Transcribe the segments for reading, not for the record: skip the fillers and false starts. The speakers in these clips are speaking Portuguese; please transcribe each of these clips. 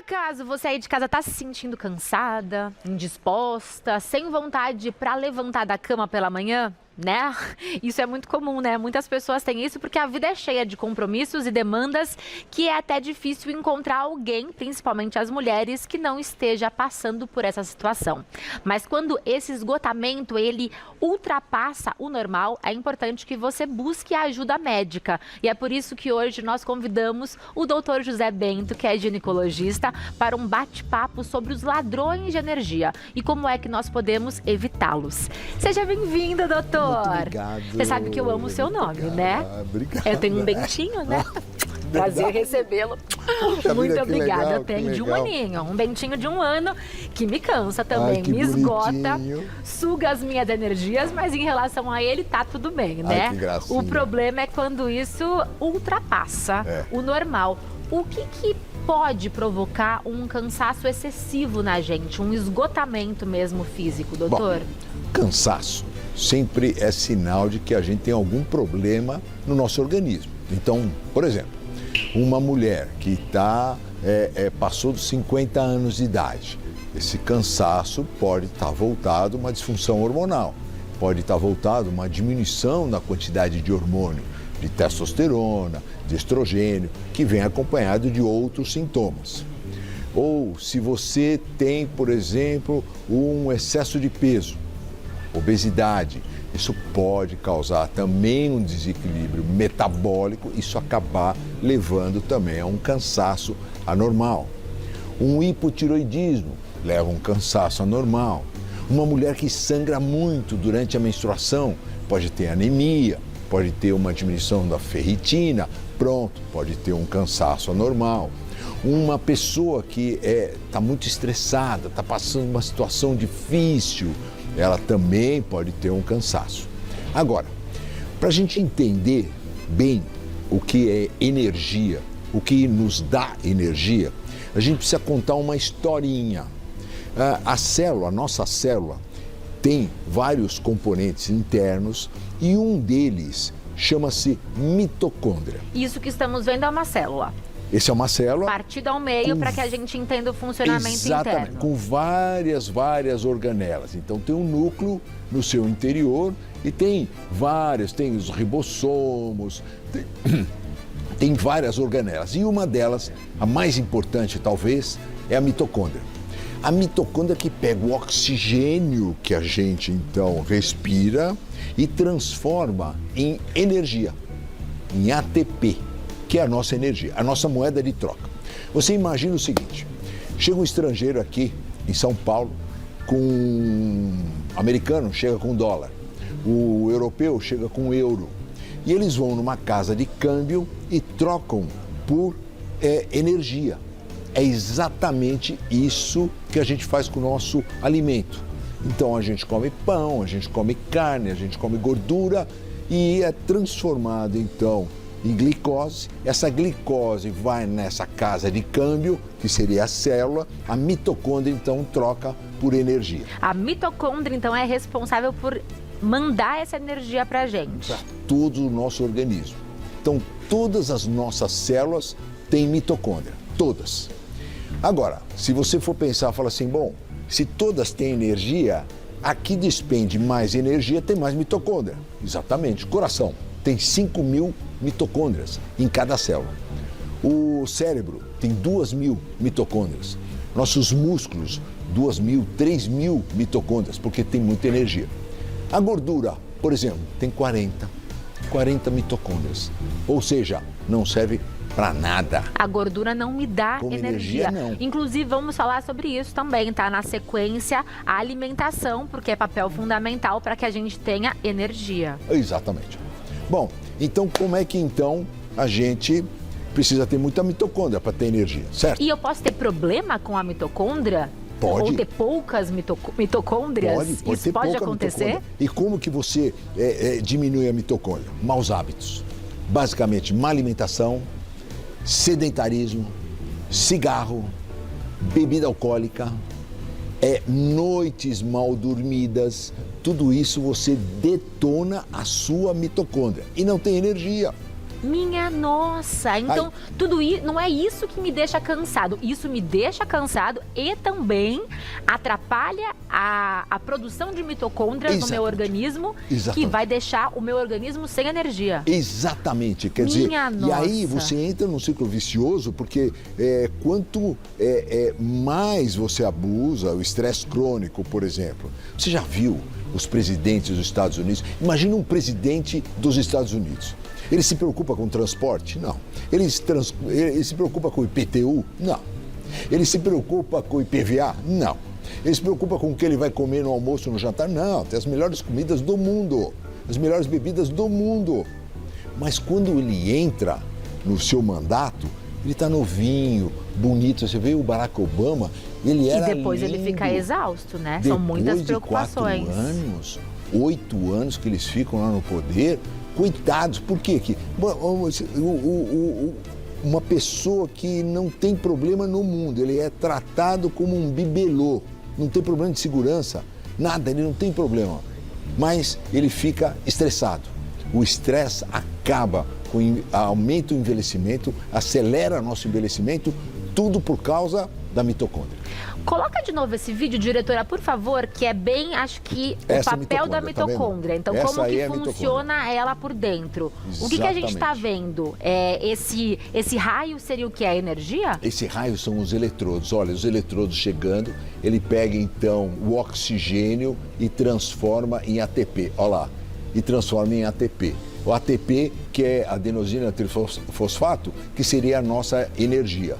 acaso você aí de casa tá se sentindo cansada, indisposta, sem vontade para levantar da cama pela manhã? Né? Isso é muito comum, né? Muitas pessoas têm isso porque a vida é cheia de compromissos e demandas que é até difícil encontrar alguém, principalmente as mulheres, que não esteja passando por essa situação. Mas quando esse esgotamento, ele ultrapassa o normal, é importante que você busque a ajuda médica. E é por isso que hoje nós convidamos o Dr. José Bento, que é ginecologista, para um bate-papo sobre os ladrões de energia e como é que nós podemos evitá-los. Seja bem-vindo, doutor. Muito obrigado. Você sabe que eu amo o seu nome, né? Obrigado. Eu tenho um Bentinho, né? Prazer recebê-lo. Muito obrigada. Legal, eu tenho de um aninho, um Bentinho de 1 ano, que me cansa também, que me esgota, bonitinho. suga as minhas energias, mas em relação a ele tá tudo bem, né? Que gracinha. O problema é quando isso ultrapassa o normal. O que pode provocar um cansaço excessivo na gente, um esgotamento mesmo físico, doutor? Bom, cansaço sempre é sinal de que a gente tem algum problema no nosso organismo. Então, por exemplo, uma mulher que passou dos 50 anos de idade, esse cansaço pode estar voltado a uma disfunção hormonal, pode estar voltado a uma diminuição na quantidade de hormônio, de testosterona, de estrogênio, que vem acompanhado de outros sintomas. Ou se você tem, por exemplo, um excesso de peso, obesidade, isso pode causar também um desequilíbrio metabólico, isso acabar levando também a um cansaço anormal. Um hipotiroidismo leva a um cansaço anormal. Uma mulher que sangra muito durante a menstruação pode ter anemia, pode ter uma diminuição da ferritina, pronto, pode ter um cansaço anormal. Uma pessoa que está muito estressada, está passando uma situação difícil, ela também pode ter um cansaço. Agora, para a gente entender bem o que é energia, o que nos dá energia, a gente precisa contar uma historinha. A nossa célula, tem vários componentes internos e um deles chama-se mitocôndria. Isso que estamos vendo é uma célula. Esse é uma célula partida ao meio para que a gente entenda o funcionamento exatamente, interno. Com várias organelas. Então tem um núcleo no seu interior e tem os ribossomos, tem várias organelas. E uma delas, a mais importante talvez, é a mitocôndria. A mitocôndria que pega o oxigênio que a gente então respira e transforma em energia, em ATP. Que é a nossa energia, a nossa moeda de troca. Você imagina o seguinte, chega um estrangeiro aqui em São Paulo, o americano chega com dólar, o europeu chega com euro, e eles vão numa casa de câmbio e trocam por energia. É exatamente isso que a gente faz com o nosso alimento. Então a gente come pão, a gente come carne, a gente come gordura e é transformado então em glicose. Essa glicose vai nessa casa de câmbio, que seria a célula, a mitocôndria então troca por energia. A mitocôndria então é responsável por mandar essa energia para a gente. Para todo o nosso organismo. Então todas as nossas células têm mitocôndria, todas. Agora, se você for pensar, fala assim, bom, se todas têm energia, a que despende mais energia tem mais mitocôndria. Exatamente, coração tem 5.000 mitocôndrias em cada célula. O cérebro tem 2.000 mitocôndrias. Nossos músculos, 2.000, 3.000 mitocôndrias, porque tem muita energia. A gordura, por exemplo, tem 40 mitocôndrias. Ou seja, não serve para nada. A gordura não me dá energia. Não. Inclusive, vamos falar sobre isso também, tá? Na sequência, a alimentação, porque é papel fundamental para que a gente tenha energia. Exatamente. Bom, então como é que então a gente precisa ter muita mitocôndria para ter energia, certo? E eu posso ter problema com a mitocôndria? Pode. Ou ter poucas mitocôndrias? Pode Isso pode acontecer? E como que você diminui a mitocôndria? Maus hábitos. Basicamente, má alimentação, sedentarismo, cigarro, bebida alcoólica, noites mal dormidas, tudo isso você detona a sua mitocôndria e não tem energia. Minha nossa! Então, tudo isso não é isso que me deixa cansado. Isso me deixa cansado e também atrapalha a produção de mitocôndrias no meu organismo, que vai deixar o meu organismo sem energia. Exatamente. Quer dizer, e aí você entra num ciclo vicioso, porque quanto mais você abusa, o estresse crônico, por exemplo. Você já viu os presidentes dos Estados Unidos? Imagina um presidente dos Estados Unidos. Ele se preocupa com transporte? Não. Ele se preocupa com o IPTU? Não. Ele se preocupa com o IPVA? Não. Ele se preocupa com o que ele vai comer no almoço, no jantar? Não. Tem as melhores comidas do mundo, as melhores bebidas do mundo. Mas quando ele entra no seu mandato, ele está novinho, bonito. Você vê o Barack Obama, ele era lindo. E depois ele fica exausto, né? São muitas preocupações. Depois de 4 anos, 8 anos que eles ficam lá no poder, coitados. Por quê? Uma pessoa que não tem problema no mundo, ele é tratado como um bibelô, não tem problema de segurança, nada, ele não tem problema. Mas ele fica estressado. O estresse acaba com aumenta o envelhecimento, acelera nosso envelhecimento, tudo por causa da mitocôndria. Coloca de novo esse vídeo, diretora, por favor, que é bem, acho que, o papel da mitocôndria. Tá, então, como que funciona ela por dentro? Exatamente. O que a gente está vendo? Esse raio seria o que? A energia? Esse raio são os eletrodos. Olha, os eletrodos chegando, ele pega, então, o oxigênio e transforma em ATP. Olha lá, e transforma em ATP. O ATP, que é adenosina trifosfato, que seria a nossa energia.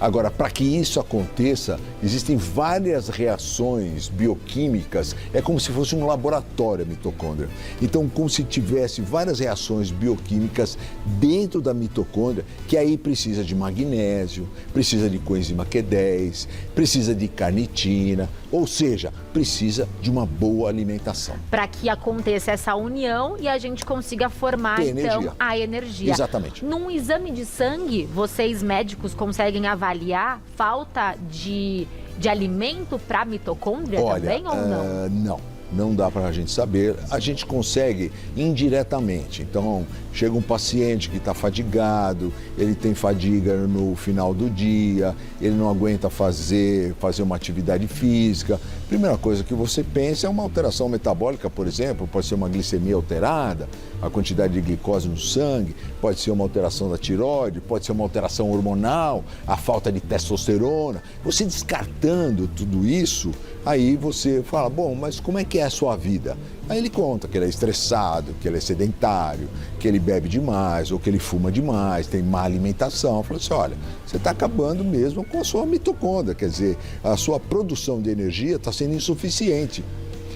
Agora, para que isso aconteça, existem várias reações bioquímicas, é como se fosse um laboratório a mitocôndria. Então, como se tivesse várias reações bioquímicas dentro da mitocôndria, que aí precisa de magnésio, precisa de coenzima Q10, precisa de carnitina, ou seja, precisa de uma boa alimentação. Para que aconteça essa união e a gente consiga formar, então, a energia. Exatamente. Num exame de sangue, vocês médicos conseguem avaliar falta de alimento para a mitocôndria também ou não? Não dá para a gente saber. A gente consegue indiretamente. Então, chega um paciente que está fadigado, ele tem fadiga no final do dia, ele não aguenta fazer uma atividade física. Primeira coisa que você pensa é uma alteração metabólica, por exemplo, pode ser uma glicemia alterada, a quantidade de glicose no sangue, pode ser uma alteração da tireoide, pode ser uma alteração hormonal, a falta de testosterona. Você descartando tudo isso, aí você fala, bom, mas como é que é a sua vida? Aí ele conta que ele é estressado, que ele é sedentário, que ele bebe demais ou que ele fuma demais, tem má alimentação. Fala assim, olha, você está acabando mesmo com a sua mitocôndria, quer dizer, a sua produção de energia está sendo insuficiente.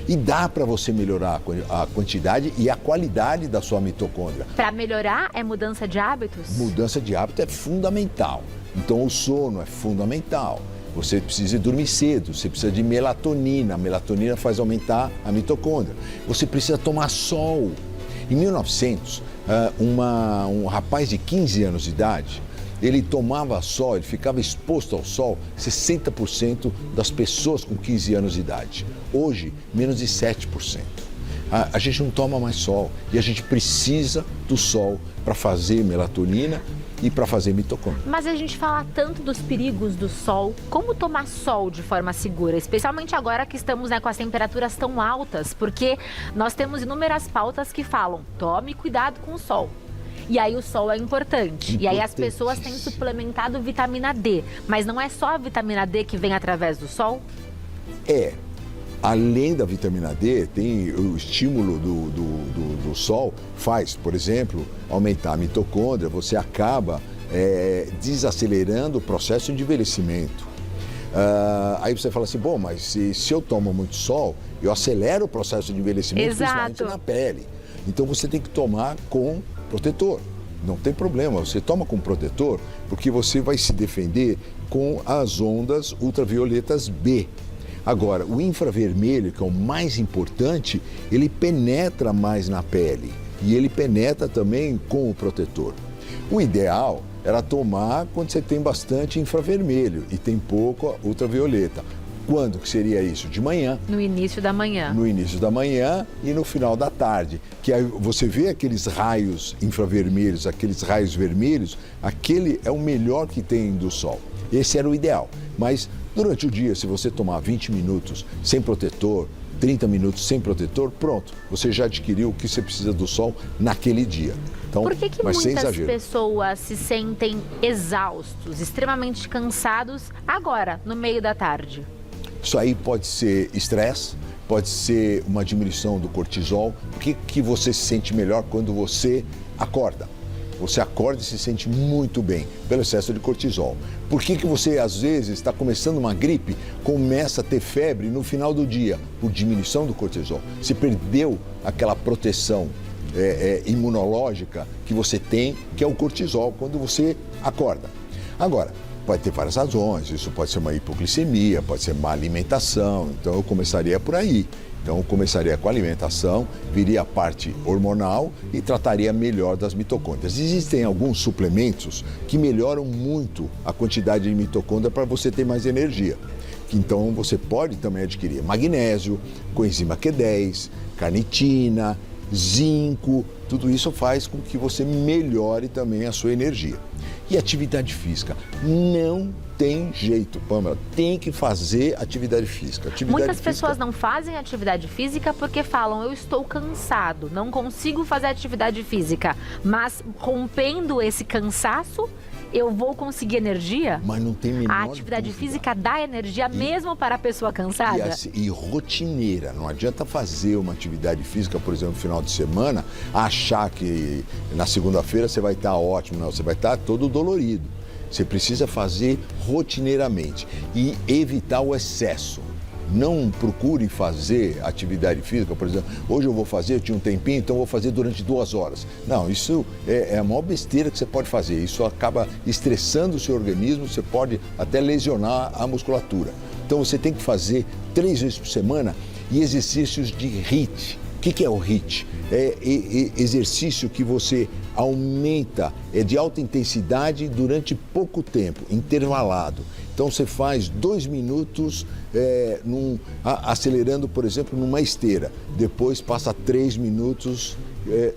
E dá para você melhorar a quantidade e a qualidade da sua mitocôndria. Para melhorar é mudança de hábitos? Mudança de hábito é fundamental. Então o sono é fundamental. Você precisa dormir cedo, você precisa de melatonina. A melatonina faz aumentar a mitocôndria. Você precisa tomar sol. Em 1900, um rapaz de 15 anos de idade, ele tomava sol, ele ficava exposto ao sol 60% das pessoas com 15 anos de idade. Hoje, menos de 7%. A gente não toma mais sol e a gente precisa do sol para fazer melatonina e para fazer mitocôndria. Mas a gente fala tanto dos perigos do sol. Como tomar sol de forma segura? Especialmente agora que estamos com as temperaturas tão altas, porque nós temos inúmeras pautas que falam, tome cuidado com o sol. E aí o sol é importante. E aí as pessoas têm suplementado vitamina D. Mas não é só a vitamina D que vem através do sol? Além da vitamina D, tem o estímulo do sol, faz, por exemplo, aumentar a mitocôndria, você acaba desacelerando o processo de envelhecimento. Aí você fala assim, bom, mas se eu tomo muito sol, eu acelero o processo de envelhecimento, principalmente na pele. Então você tem que tomar com protetor. Não tem problema, você toma com protetor porque você vai se defender com as ondas ultravioletas B. Agora, o infravermelho, que é o mais importante, ele penetra mais na pele e ele penetra também com o protetor. O ideal era tomar quando você tem bastante infravermelho e tem pouco ultravioleta. Quando que seria isso? De manhã. No início da manhã. No início da manhã e no final da tarde. Que aí você vê aqueles raios infravermelhos, aqueles raios vermelhos, aquele é o melhor que tem do sol. Esse era o ideal. Mas durante o dia, se você tomar 20 minutos sem protetor, 30 minutos sem protetor, pronto, você já adquiriu o que você precisa do sol naquele dia. Então, Por que mas sem muitas exagero. pessoas se sentem exaustos, extremamente cansados, agora, no meio da tarde? Isso aí pode ser estresse, pode ser uma diminuição do cortisol. Por que você se sente melhor quando você acorda? Você acorda e se sente muito bem pelo excesso de cortisol. Por que você, às vezes, está começando uma gripe, começa a ter febre no final do dia? Por diminuição do cortisol. Você perdeu aquela proteção imunológica que você tem, que é o cortisol, quando você acorda. Agora, pode ter várias razões, isso pode ser uma hipoglicemia, pode ser má alimentação, então eu começaria por aí. Então eu começaria com a alimentação, viria a parte hormonal e trataria melhor das mitocôndrias. Existem alguns suplementos que melhoram muito a quantidade de mitocôndria para você ter mais energia. Então você pode também adquirir magnésio, coenzima Q10, carnitina, zinco, tudo isso faz com que você melhore também a sua energia. E atividade física, não tem jeito, Pamela, tem que fazer atividade física. Muitas pessoas não fazem atividade física porque falam, eu estou cansado, não consigo fazer atividade física, mas rompendo esse cansaço, eu vou conseguir energia? Mas não tem menor A atividade dúvida. física dá energia mesmo para a pessoa cansada? E rotineira, não adianta fazer uma atividade física, por exemplo, no final de semana, achar que na segunda-feira você vai estar ótimo, não, você vai estar todo dolorido. Você precisa fazer rotineiramente e evitar o excesso. Não procure fazer atividade física, por exemplo, hoje eu vou fazer, eu tinha um tempinho, então eu vou fazer durante 2 horas. Não, isso é a maior besteira que você pode fazer. Isso acaba estressando o seu organismo, você pode até lesionar a musculatura. Então você tem que fazer 3 vezes por semana e exercícios de HIIT. O que é o HIIT? É exercício que você aumenta, é de alta intensidade durante pouco tempo, intervalado. Então você faz 2 minutos acelerando, por exemplo, numa esteira. Depois passa 3 minutos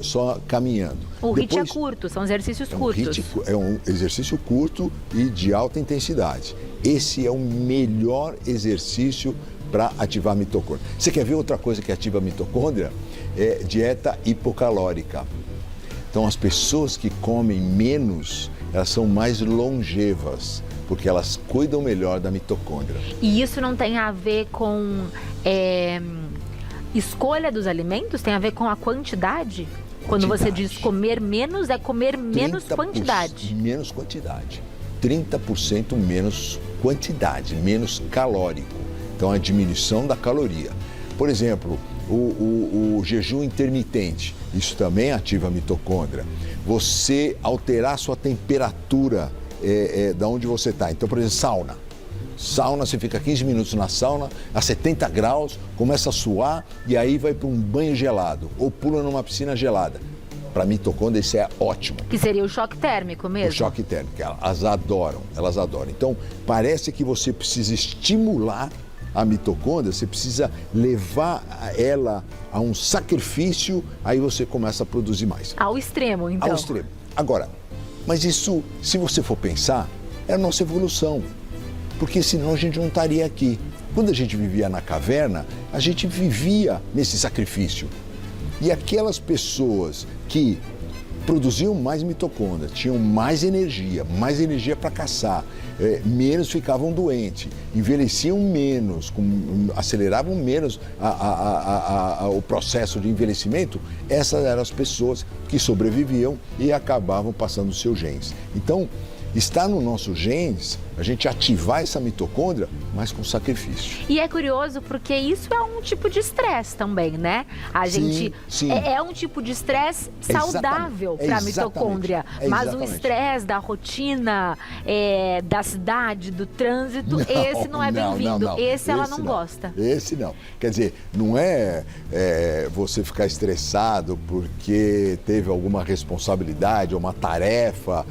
só caminhando. O HIIT é curto, são exercícios curtos. É um exercício curto e de alta intensidade. Esse é o melhor exercício para ativar a mitocôndria. Você quer ver outra coisa que ativa a mitocôndria? É dieta hipocalórica. Então, as pessoas que comem menos, elas são mais longevas, porque elas cuidam melhor da mitocôndria. E isso não tem a ver com escolha dos alimentos? Tem a ver com a quantidade? Quando você diz comer menos, é comer menos quantidade. Menos quantidade. 30% menos quantidade, menos calórico. Então, a diminuição da caloria. Por exemplo, o jejum intermitente, isso também ativa a mitocôndria. Você alterar a sua temperatura da onde você está. Então, por exemplo, sauna. Sauna, você fica 15 minutos na sauna, a 70 graus, começa a suar e aí vai para um banho gelado ou pula numa piscina gelada. Para a mitocôndria isso é ótimo. Que seria o choque térmico mesmo? O choque térmico, elas adoram. Então, parece que você precisa estimular a mitocôndria, você precisa levar ela a um sacrifício, aí você começa a produzir mais. Ao extremo, então. Ao extremo. Agora, mas isso, se você for pensar, é a nossa evolução, porque senão a gente não estaria aqui. Quando a gente vivia na caverna, a gente vivia nesse sacrifício. E aquelas pessoas que produziam mais mitocôndria, tinham mais energia para caçar, menos ficavam doentes, envelheciam menos, aceleravam menos o processo de envelhecimento, essas eram as pessoas que sobreviviam e acabavam passando os seus genes. Então, está no nosso genes a gente ativar essa mitocôndria, mas com sacrifício. E é curioso porque isso é um tipo de estresse também, né? Sim. É um tipo de estresse saudável para a mitocôndria. Mas o estresse da rotina, da cidade, do trânsito, esse não é bem-vindo. Esse ela não gosta. Esse não. Quer dizer, não é você ficar estressado porque teve alguma responsabilidade ou uma tarefa.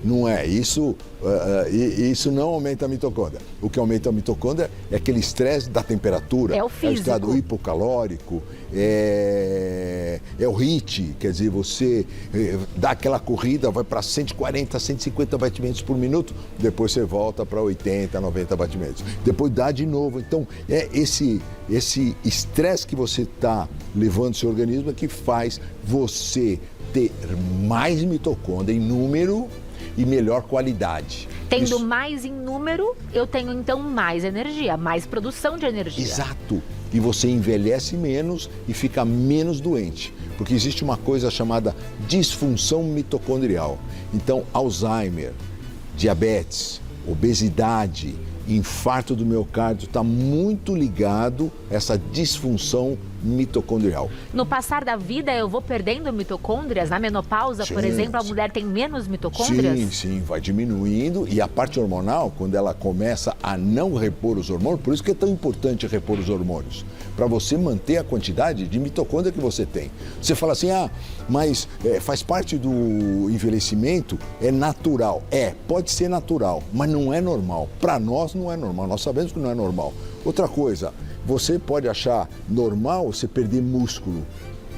Não é. Isso isso não aumenta a mitocôndria. O que aumenta a mitocôndria é aquele estresse da temperatura. É o É o físico. estado hipocalórico, é o HIIT, quer dizer, você dá aquela corrida, vai para 140, 150 batimentos por minuto, depois você volta para 80, 90 batimentos. Depois dá de novo. Então, é esse estresse que você está levando seu organismo é que faz você ter mais mitocôndria em número e melhor qualidade. Tendo Isso. mais em número, eu tenho então mais energia, mais produção de energia. Exato. E você envelhece menos e fica menos doente. Porque existe uma coisa chamada disfunção mitocondrial. Então, Alzheimer, diabetes, obesidade, infarto do miocárdio está muito ligado a essa disfunção mitocondrial. No passar da vida, eu vou perdendo mitocôndrias? Na menopausa, por Sim, exemplo, a sim. mulher tem menos mitocôndrias? Sim, vai diminuindo e a parte hormonal, quando ela começa a não repor os hormônios, por isso que é tão importante repor os hormônios, para você manter a quantidade de mitocôndria que você tem. Você fala assim, mas faz parte do envelhecimento, é natural. Pode ser natural, mas não é normal. Para nós não é normal, nós sabemos que não é normal. Outra coisa, você pode achar normal você perder músculo,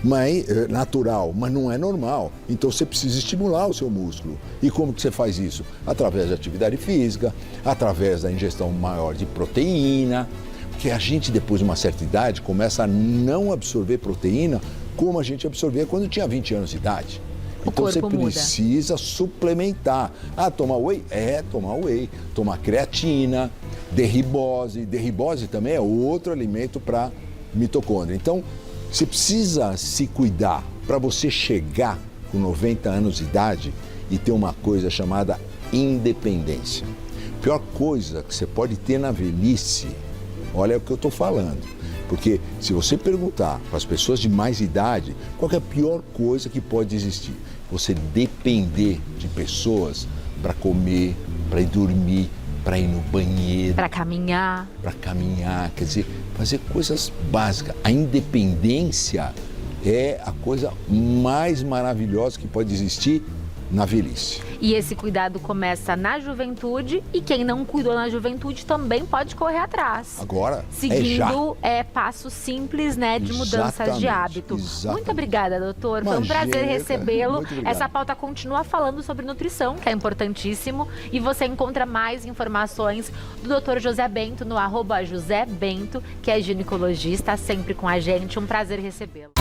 mas natural, mas não é normal. Então você precisa estimular o seu músculo. E como que você faz isso? Através de atividade física, através da ingestão maior de proteína, porque a gente depois de uma certa idade começa a não absorver proteína como a gente absorvia quando tinha 20 anos de idade. Então você precisa suplementar. Tomar whey? Tomar whey. Tomar creatina, derribose. Derribose também é outro alimento para mitocôndria. Então, você precisa se cuidar para você chegar com 90 anos de idade e ter uma coisa chamada independência. A pior coisa que você pode ter na velhice, olha o que eu estou falando. Porque se você perguntar para as pessoas de mais idade, qual é a pior coisa que pode existir? Você depender de pessoas para comer, para ir dormir, para ir no banheiro. Para caminhar. Para caminhar, quer dizer, fazer coisas básicas. A independência é a coisa mais maravilhosa que pode existir na velhice. E esse cuidado começa na juventude e quem não cuidou na juventude também pode correr atrás. Agora, seguindo passos simples, né, de mudanças de hábito. Exatamente. Muito obrigada, doutor. Foi um prazer recebê-lo. Essa pauta continua falando sobre nutrição, que é importantíssimo. E você encontra mais informações do doutor José Bento no @José Bento, que é ginecologista, sempre com a gente. Um prazer recebê-lo.